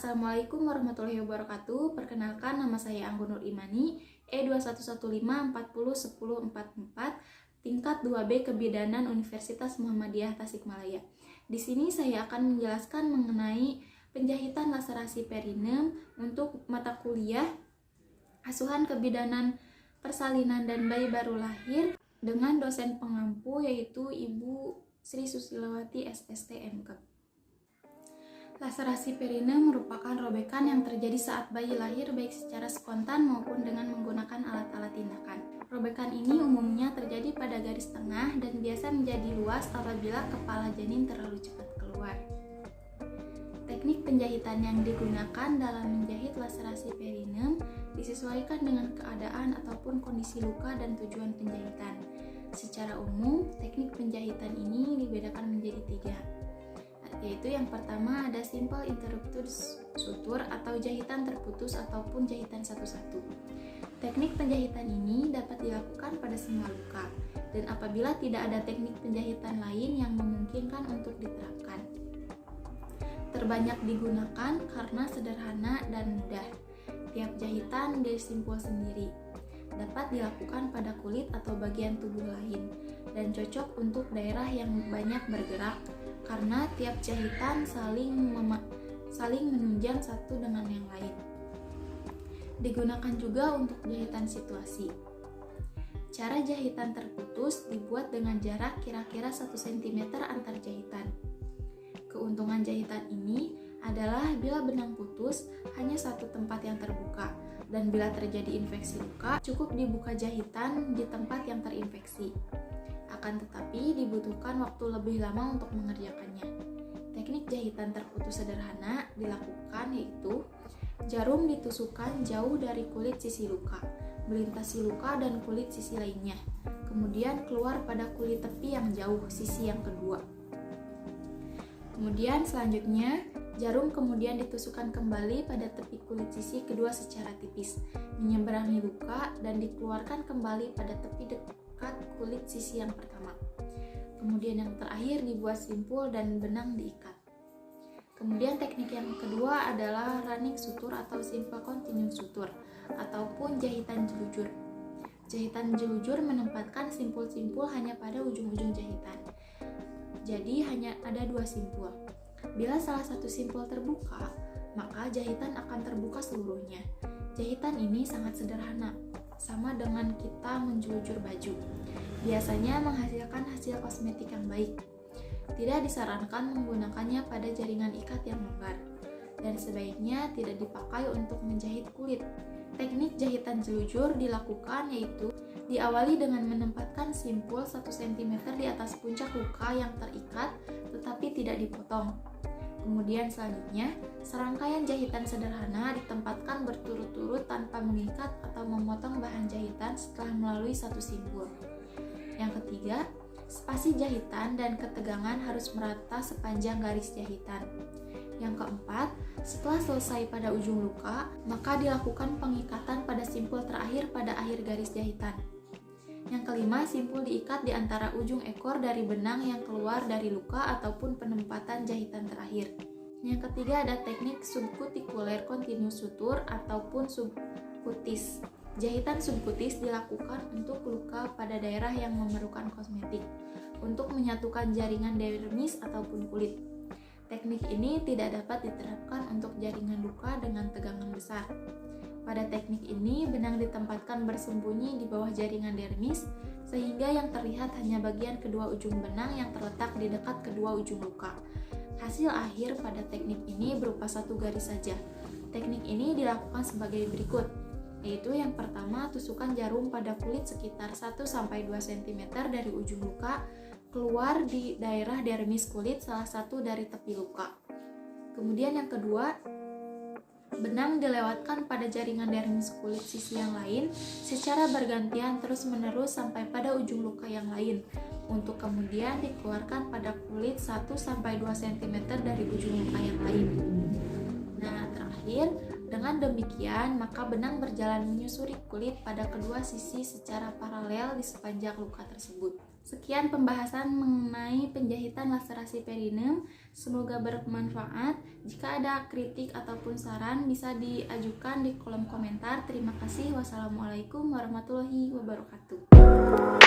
Assalamualaikum warahmatullahi wabarakatuh. Perkenalkan, nama saya Anggun Nur Imani, E2115401044, tingkat 2B Kebidanan Universitas Muhammadiyah Tasikmalaya. Di sini saya akan menjelaskan mengenai penjahitan laserasi perinem untuk mata kuliah Asuhan Kebidanan Persalinan dan Bayi Baru Lahir dengan dosen pengampu yaitu Ibu Sri Susilawati SST MK. Laserasi perinem merupakan robekan yang terjadi saat bayi lahir baik secara spontan maupun dengan menggunakan alat-alat tindakan. Robekan ini umumnya terjadi pada garis tengah dan biasa menjadi luas apabila kepala janin terlalu cepat keluar. Teknik penjahitan yang digunakan dalam menjahit laserasi perinem disesuaikan dengan keadaan ataupun kondisi luka dan tujuan penjahitan. Secara umum, teknik penjahitan ini dibedakan menjadi 3, yaitu yang pertama ada simple interrupted suture atau jahitan terputus ataupun jahitan satu-satu. Teknik penjahitan ini dapat dilakukan pada semua luka dan apabila tidak ada teknik penjahitan lain yang memungkinkan untuk diterapkan. Terbanyak digunakan karena sederhana dan mudah. Tiap jahitan disimpul sendiri. Dapat dilakukan pada kulit atau bagian tubuh lain dan cocok untuk daerah yang banyak bergerak karena tiap jahitan saling menunjang satu dengan yang lain. Digunakan juga untuk jahitan situasi. Cara jahitan terputus dibuat dengan jarak kira-kira 1 cm antar jahitan. Keuntungan jahitan ini adalah bila benang putus hanya satu tempat yang terbuka, dan bila terjadi infeksi luka cukup dibuka jahitan di tempat yang terinfeksi. Akan tetapi dibutuhkan waktu lebih lama untuk mengerjakannya. Teknik jahitan terputus sederhana dilakukan yaitu jarum ditusukkan jauh dari kulit sisi luka, melintasi luka dan kulit sisi lainnya, kemudian keluar pada kulit tepi yang jauh sisi yang kedua. Kemudian selanjutnya jarum kemudian ditusukkan kembali pada tepi kulit sisi kedua secara tipis, menyeberangi luka dan dikeluarkan kembali pada tepi dekat kulit sisi yang pertama. Kemudian yang terakhir dibuat simpul dan benang diikat. Kemudian teknik yang kedua adalah running suture atau simple continuous suture ataupun jahitan jelujur. Jahitan jelujur menempatkan simpul-simpul hanya pada ujung-ujung jahitan. Jadi hanya ada 2 simpul. Bila salah satu simpul terbuka, maka jahitan akan terbuka seluruhnya. Jahitan ini sangat sederhana, sama dengan kita menjelujur baju. Biasanya menghasilkan hasil kosmetik yang baik. Tidak disarankan menggunakannya pada jaringan ikat yang longgar, dan sebaiknya tidak dipakai untuk menjahit kulit. Teknik jahitan jelujur dilakukan yaitu diawali dengan menempatkan simpul 1 cm di atas puncak luka yang terikat tetapi tidak dipotong. Kemudian selanjutnya, serangkaian jahitan sederhana ditempatkan berturut-turut tanpa mengikat atau memotong bahan jahitan setelah melalui 1 simpul. Yang ketiga, spasi jahitan dan ketegangan harus merata sepanjang garis jahitan. Yang keempat, setelah selesai pada ujung luka, maka dilakukan pengikatan pada simpul terakhir pada akhir garis jahitan. Yang kelima, simpul diikat di antara ujung ekor dari benang yang keluar dari luka ataupun penempatan jahitan terakhir. Yang ketiga ada teknik subcuticular continuous suture ataupun subcutis. Jahitan subcutis dilakukan untuk luka pada daerah yang memerlukan kosmetik, untuk menyatukan jaringan dermis ataupun kulit. Teknik ini tidak dapat diterapkan untuk jaringan luka dengan tegangan besar. Pada teknik ini, benang ditempatkan bersembunyi di bawah jaringan dermis, sehingga yang terlihat hanya bagian kedua ujung benang yang terletak di dekat kedua ujung luka. Hasil akhir pada teknik ini berupa 1 garis saja. Teknik ini dilakukan sebagai berikut, yaitu yang pertama, tusukan jarum pada kulit sekitar 1-2 cm dari ujung luka, keluar di daerah dermis kulit salah satu dari tepi luka. Kemudian yang kedua, benang dilewatkan pada jaringan dermis kulit sisi yang lain secara bergantian terus-menerus sampai pada ujung luka yang lain, untuk kemudian dikeluarkan pada kulit 1-2 cm dari ujung luka yang lain. Nah, terakhir, dengan demikian maka benang berjalan menyusuri kulit pada kedua sisi secara paralel di sepanjang luka tersebut. Sekian pembahasan mengenai penjahitan laserasi perineum. Semoga bermanfaat. Jika ada kritik ataupun saran bisa diajukan di kolom komentar. Terima kasih. Wassalamualaikum warahmatullahi wabarakatuh.